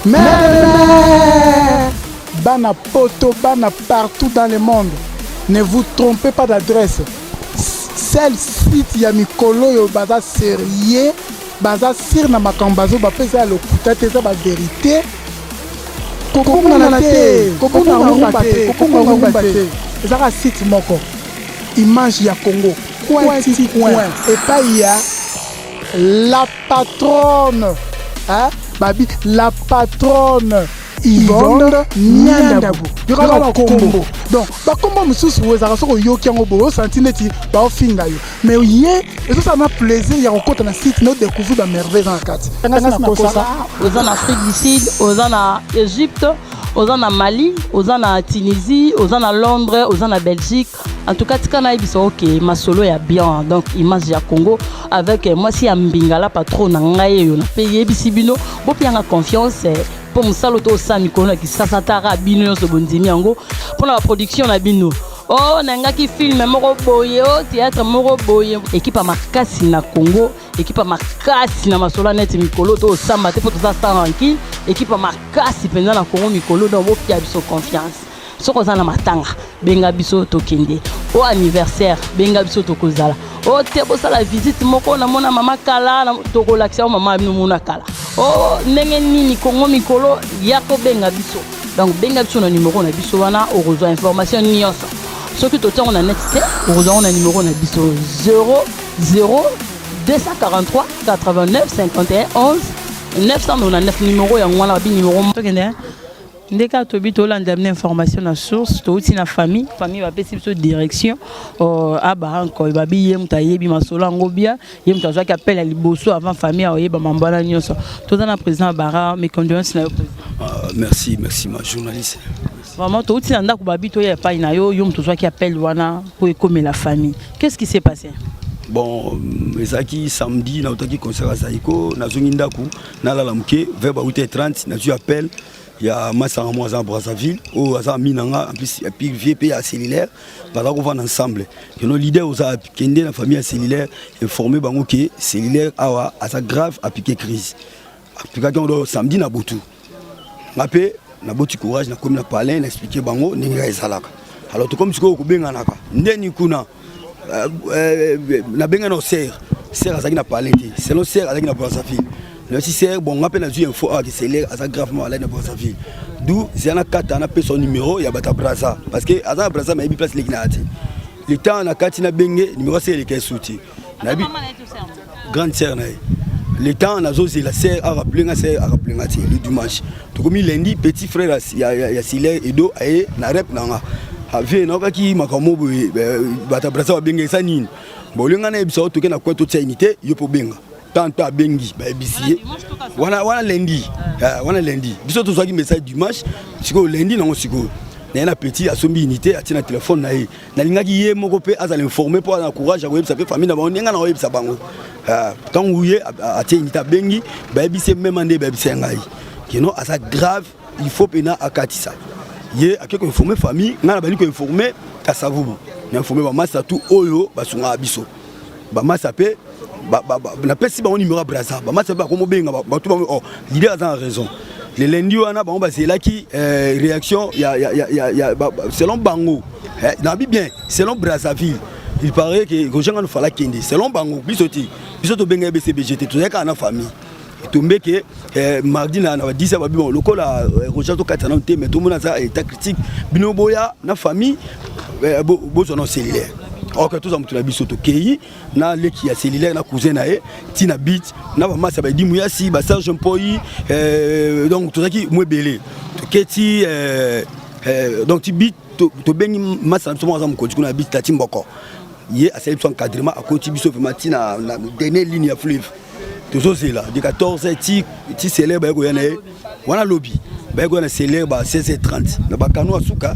Mais Bana Poto, Bana partout dans le monde. Ne vous trompez pas d'adresse. Celle site ya mikolo yo baza sérieux, baza sir na makambazo ba pesa le kutate za ba vérité. Kokonga na te, kokonga ngomba te. Ezaka site moko. Image ya Congo. Point. Et pas il y a la patronne. Hein? Babi, la patronne. Yvonne Nyandabu. Il y aura un combo. Donc, comment monsieur souhaite ça sort yo qui en obo santineti ba finga yo. Mais hier, et ça m'a plaisir, il y a encore un site nous découvrir la merveille dans la carte. Aux en Afrique du Sud, aux en Égypte, aux en Mali, aux en Tunisie, aux en Londres, aux en Belgique. En tout cas, quand on a ok, ma solo est bien. Donc, image ya Congo avec moi si Mbingala patron nangaye yo na payé bisibino. Bon puis en confiance pour me saluer au sami kono qui sasatara bino so bondimi yango pour la production na bino. Oh nanga ki film moko boye o théâtre moko boye équipe makasi na Congo, équipe makasi na masolo net mikolo to samba te pour ça tranquille, équipe makasi penza na Congo mikolo donc bo pia biso confiance. Soko za na matanga benga biso to kende au anniversaire benga biso to kozala o te bosa la visite moko na mona mama kala na to kolakisa mama bino mona kala o ndenge nini Congo mikolo yako benga biso donc benga biso na numéro na biso wana o rejoindre information nyonso soki to tongo na net te o rejoindre na numéro na biso 00 243 89 51 11 999 numéro ya ngwana bi numéro to kende ndeka tobi to landa information na source to uti na famille va pesi biso direction aba encore ba bi yem ta yebi masolo ngobia yem ta ki appelle à liboso avant famille a yeba mambala nyonso to na président bara mes condoléances na merci ma journaliste vraiment to uti ndako ba bi to ya pa na yo yom to ki appelle wana pour comme la famille qu'est-ce qui s'est passé? Bon, ezaki samedi na otaki concert à Zaiko na zongi ndaku na la lamke vers 8h30 na tu appelle. Il y a Massa à Brazzaville, au hasard Minanga, en plus, et puis VP à cellulaire, parce qu'on va ensemble. Nos leaders aux Kende, la famille à cellulaire, informé que cellulaire a sa grave à piquer crise. Application samedi na botu. Après, na botu courage, na comme na parler, na expliquer bango, n'enga ezalaka. Alors tout comme tu ko benga naka, ndeni kuna, na benga no serre azaki na parler, c'est no serre azaki na Brazzaville. Le c'est bon, on appelle la info que c'est l'air à gravement à l'aide de sa vie. D'où Zana Kata a son numéro, il y a Bata Braza. Parce que Azan Braza m'a mis place les gnati. Le temps on a Katina Bengue, numéro c'est les soutien. Grande sœur. Le temps on a Zosé la sœur à rappeler le dimanche. Tout comme lundi, petit frère, il y a Siler et Do, et na rep nanga. Avec Nokaki Makamo, Bata Braza Bengue Sanin. Bon, le gars est tout na quoi toute sa unité, il peut benga. Tant à Bengi, Bissier. Wana lundi. Wana lundi. Biso to soki message dimanche, siko lundi non siko. Na na petit asombi unité atina téléphone na ye. Na lingaki ye moko pe azala informer pour encourager web ça fait famille na ba onenga na web ça bango. Tant ouye atia unité Bengi, ba bissier même ande ba bissier ngai. Kino asa grave, il faut pena akatisa. Ye akeko informer famille, na ba liko informer kasavubu. Na informer ba massa tout oyo basunga abiso. Ba massa pe na pesi ba numéro Braza ba matsa ba komo benga ba tout ba l'idée a raison les lundi wana ba on ba c'est là qui réaction il y a selon bango na bien selon Brazzaville il paraît que Roger nous fala kende selon bango biso to benga BCBGT to yaka na famille tombé que mardi na 10 ba bon lokola Roger to katana te mais tout monde ça état critique bino boya na famille bo zono cellulaire. Ok, tout ça, je suis au Kéi, na leki ya cellulaire, na cousin nae, tina bit, na ba massa ba di muyasi, ba Serge Mpoyi, donc tout ça qui moué belé. Keti, donc tu bit, to bengi massa na somo azamu kotiku na bit tati mboko. Yé a celle son encadrement à côté biso matina na dernière ligne à fleuve. Tout ça c'est là, de 14 ti célèbre ba ko yana wana lobby. Ba ko yana célèbre ba 16h30. Na ba kanu asuka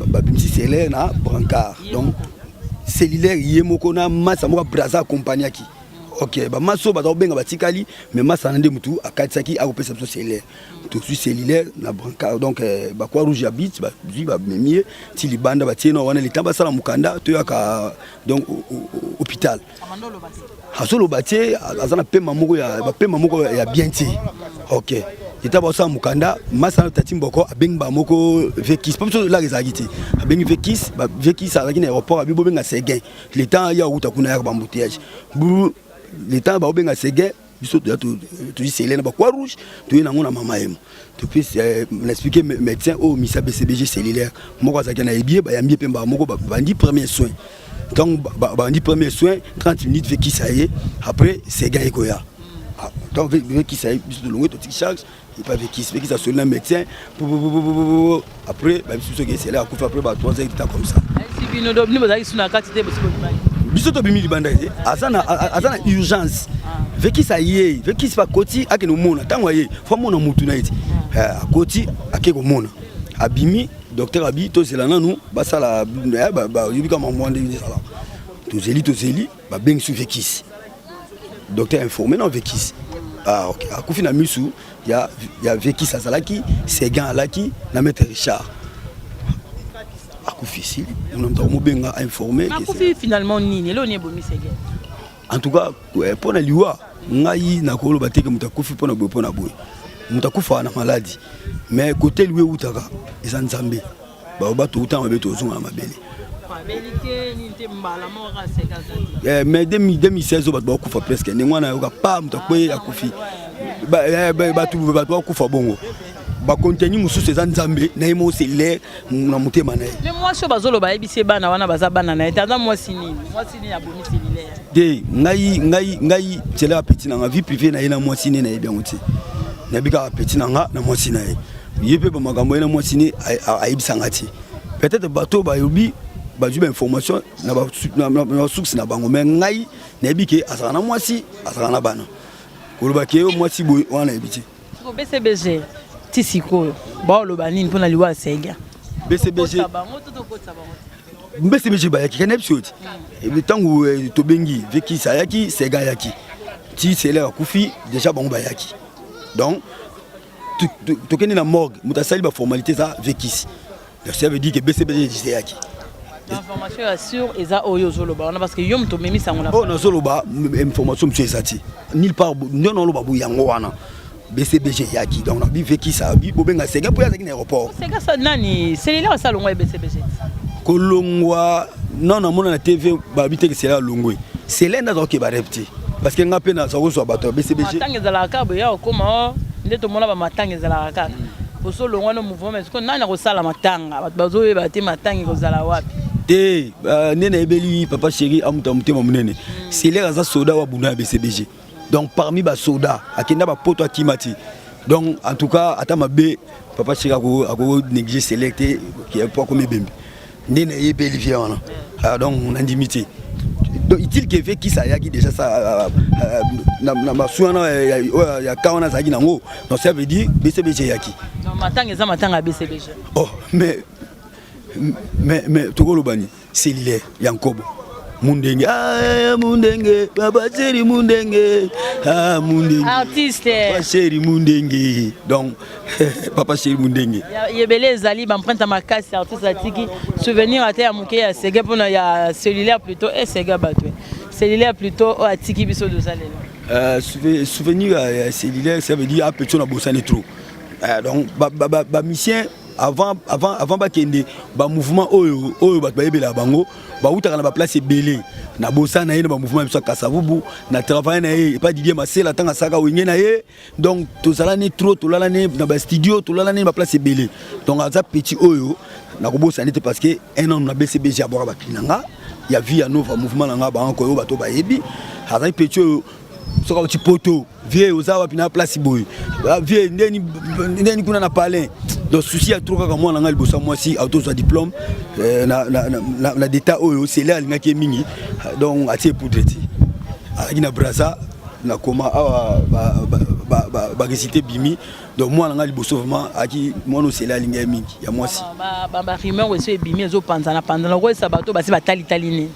ba bimsi célèbre na brancard. Donc cellulaire yemoko na massa moka Braza accompagner qui ok ba maso ba benga batikali mais massa nande mutu akatsaki a opesa so cellulaire to su cellulaire na brancard donc ba kwa rouge habite ba memie ti libanda ba tieno wana litamba sala mukanda to yaka donc hôpital hasolo batie azana pema moko ya bien ti ok J'étais à ça Mukanda, Massa Tatimboko, à Bengba Moko, Vekis, pas besoin de la réalité. À Beng Vekis, Vekis à l'aéroport, à Bibobenga Séguin. Le temps, il y a où tu as connu un embouteillage. Le temps, Bibobenga Séguin, tu dis c'est l'air de quoi rouge, tu es dans mon maman. Tu peux m'expliquer, médecin, oh, Missa BCBG cellulaire. Moi, ça a bien, il y a bien, il y a premier soin. Donc, il y a premier soin, 30 minutes, Vekis ça y est, après, Séguin et Goya. Donc, Vekis ça y est, plus de longueur, tu charges. Il n'y a pas Vekis ça a un médecin. Après, c'est là, après 3 heures, comme ça. Bisoto bimi libanda ite azana urgence Vekis ça y est Vekis pas koti ake no mona tango ye faut mona mutu na ite akoti ake ko mona abimi docteur abi to zelana nous basala ba yubika mamwande ni sala to zeli ba beng su Vekis docteur informé non Vekis OK akufi na misu ya Vekis azalaki Séguin alaki na maître Richard Akufisi, nous avons bien informé. Akufi finalement nini, là on est bomi Séguin. En tout cas, pour la liwa, ngai na kolo bateke mutakufi pour na boy pour na boy. Mutakufa na maladie. Mais côté lui utaka, ils en Zambie. Ba bato uta mabeto zonga mabele. Belike ni te mbala mo ka Séguin. Mais 2016 bato bakufa presque. Nengwana yoka pa mutakwe akufi. Bato kufa bongo. Ba contenu musu ces Nzambe na imo cellulaire na mutema na. Mais moi so bazolo ba ebise bana wana baza bana na etanda moi sini ya bomi cellulaire. De ngai cela petit na vie privée na ina moi sini na ebia muti. Na bika petit na nga na moi sini na. Yepe ba magambo na moi sini aibisa ngati. Peut-être bato ba yobi ba juba information na source na bango mais ngai na bike asaka na moi si asaka na bana. Koloba ke moi si boy wana ebiti. Ko BCBG Tisiko, bon le banin pour la loi Séguin. BCBG bayaki kanep shoti. Et le temps où Tobengi Vekis ayaki Séguin yaki. Ti c'est là kufi déjà bon bayaki. Donc tu connais la morgue, mutasali ba formalité ça Vekis. Ça veut dire que BCBG c'est yaki. L'information est sûre et ça oyo zoloba parce que yom to memi sangola. Oh na zoloba information monsieur Sati. Nil part non loba bu yango wana. BCBG yaki donc on a Vekis ça bi bobenga Séguin pour yaki na aéroport. Séguin ça nani c'est là ça longwa BCBG. Kolongwa non na mona na TV ba biteke c'est là longwe. C'est là na zo ke ba repti parce que ngape na zo so bato BCBG. Matanga za la kabo ya okoma ndeto mona ba matanga za la kaka. Poso longwa no mouvement parce que nani ko sala matanga bato bazo yeba te matanga ko zala wapi. Te nene ebeli papa chéri amuta mutema munene. C'est là za soda wa buna BCBG. Donc parmi les soldats, akenda ba poto akimati. Donc en tout cas, atama be papa chéri ako négliger sélecté qui est pas comme bembe. Nene ebeli viana. Donc on a intimité. Donc il que Vekis ça yaki déjà ça na masuana ya kaona zaki nango. Donc ça veut dire BCBG yaki. Non matanga za matanga BCBG. Oh mais tokolo bani cellulaire yankobo. Mundenge mundenge baba chéri mundenge mundenge artiste papa chéri mundenge donc papa chéri mundenge yebele zali bamprenta makasi artiste atiki souvenir ate ya muke ya Séguin pona ya cellulaire plutôt et Séguin batwe cellulaire plutôt atiki biso de salela souvenir ya cellulaire ça veut dire a petit na bosane trop donc ba mission avant ba kende ba mouvement oyo ba yebela bango ba utaka na ba place belé na bossa na yena ba mouvement biso kasavubu na travail na ye pas Didier Masela tanga saka wenge na ye donc to zala ni trop to lala ni na ba studio to lala ni ba place belé donc aza petit oyo na ko bossa nete parce que un an na BCBG abora ba kinanga ya vie ya nova mouvement nga ba encore ba to ba yebi aza petit oyo soka petit poto vie ozawa pina place boy vie ndeni kuna na palais. Donc souci à trop comme moi na ngal bossa moi si auto soit diplôme na d'état oyo c'est là linga ke mingi donc atie poudreti aki na braza na koma ba réciter bimi donc moi na ngal bossa vraiment aki mono c'est là linga mingi ya moi si ba rumeur aussi bimi ezo panzana pendant ko sa bato basi batali talini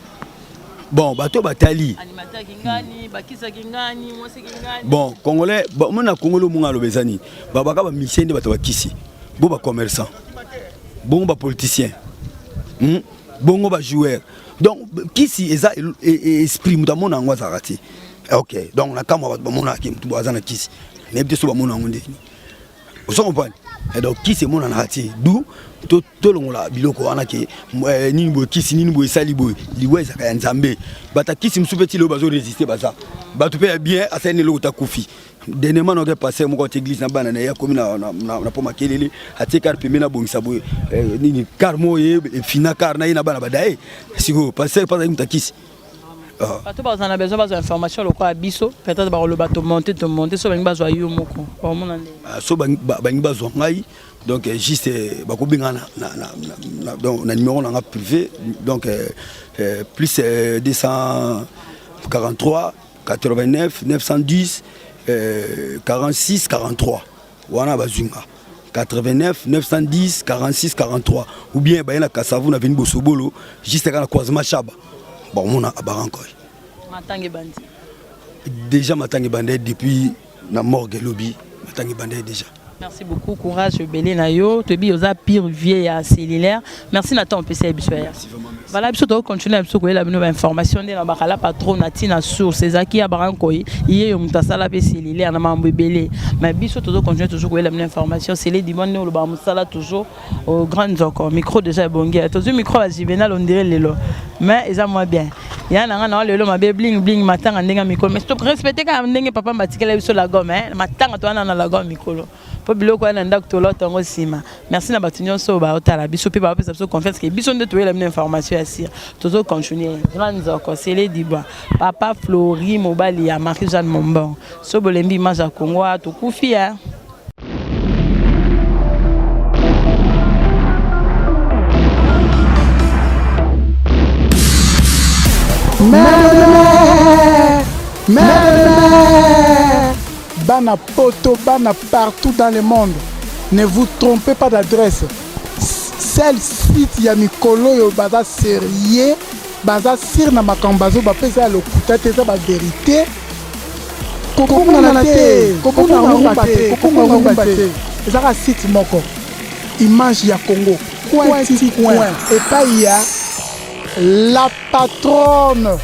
bon bato batali animateur kingani bakisa kingani moi c'est kingani bon congolais mona congolo munga lobezani babaka ba misende bato bakisi bon ba commerçant bon ba politicien bon ba joueur donc qui si eza esprit mutamona ngwa zakati OK donc na kama ba mona ki mutu bazana kisi nebite so ba mona ngonde vous comprenez. Et donc qui c'est mon anati d'où tout le monde là biloko wana ke ni bo kisi ni bo sali boy liwe za ka nzambe bata kisi msupeti lo bazo résister baza batu pe bien asene lo takufi dernièrement on a passé mon côté église na bana na ya komi na po makelele atika pe mena bongisa boy ni karmo ye fina kar na ina bana badaye siko passer pas mtakisi. Bato ba on a besoin d'informations le quoi biso peut-être ba le bateau monter so ba ngi yo moko ba mona ndé so ba ngi bazo ngai donc juste bakobinga donc na numéro na privé donc plus 243 89 910 46 43 wana bazunga 89 910 46 43 ou bien ba na kasavu na veni bosobolo juste kana croisement chaba bon mon a barankoy matangi bandi déjà matangi bandi depuis na morgue lobby matangi bandi déjà. Merci beaucoup, courage, belé na yo, te bi oza pire vieille à cellulaire. Merci Nathan PC Bissoya. Voilà, biso to continuer biso ko la bino information de na bakala patron na tina source ezaki ya barankoy iye yo mutasala pe cellulaire na mambo belé. Mais biso to continuer toujours ko la bino information, c'est les dimone le ba musala toujours au grand encore micro déjà bongué. To zo micro va Juvenal on dirait lelo. Mais eza moi bien. Ya na ngana lelo mabe bling bling matanga ndenga micro. Mais stop respecter ka ndenge papa matikela biso la gomme hein. Matanga to na la gomme micro. Biloko wana ndak to lot ngo sima. Merci na batunyo so ba otala biso pe ba pesa so confiance ke biso nde to yela mine information ya sir. Tozo continuer. Grand zoko sele diba. Papa Flori Mobali ya Marie Jeanne Mombon. So bolembi image ya Congo to kufi ya. Bana poto, bana partout dans le monde. Ne vous trompez pas d'adresse. Celle site ya mikolo yo baza sérieux, baza sir na makambazo ba pesa le kutate za ba vérité. Kokonga na te, kokonga te. Ezaka site moko. Image ya Congo. Point. Et pas il y a la patronne.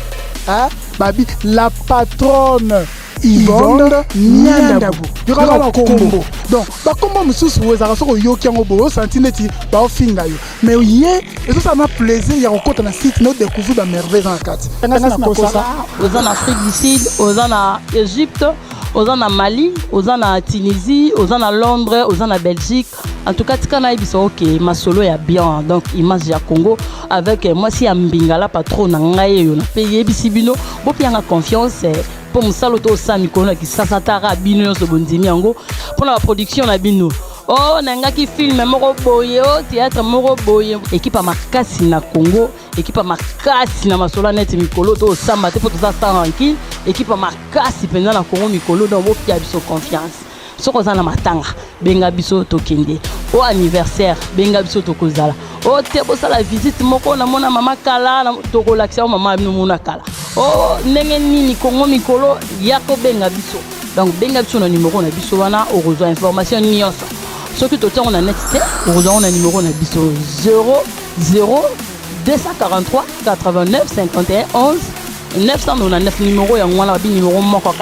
Hein? Babi, la patronne. Yvonne Niandabu. Il y aura un combo. Donc, le combo, monsieur, vous avez un yoki en obo, santineti, ba ofinga yo. Mais hier, et ça m'a plaisir, il y a un côté dans le site, nous découvrons la merveille dans la carte. Aux en Afrique du Sud, aux en Égypte, aux en Mali, aux en Tunisie, aux en Londres, aux en Belgique. En tout cas, tika na ibiso ok, ma solo ya bien. Donc, image ya Congo avec moi si ambingala patron na ngai yo na payer bisibino, bo pianga confiance. Pour musalo to sami kona ki sasa tara bino so bondimi yango pour la production na bino oh nanga ki film moko boye o théâtre moko boye équipe makasi na Congo équipe makasi na masola net mikolo to samba te pour tout ça tranquille équipe makasi pendant na Congo mikolo donc bo pia biso confiance soko za na matanga benga biso to kende au anniversaire benga biso to kozala o te bosa la visite moko na mona mama kala na to ko l'action mama no mona kala oh ndenge nini Congo mikolo yako benga biso donc benga biso na numéro na biso wana o reçoit information nyonso soki to tongo na net te o reçoit na numéro na biso 00 243 89 51 11 999 numéro ya ngwana bi numéro moko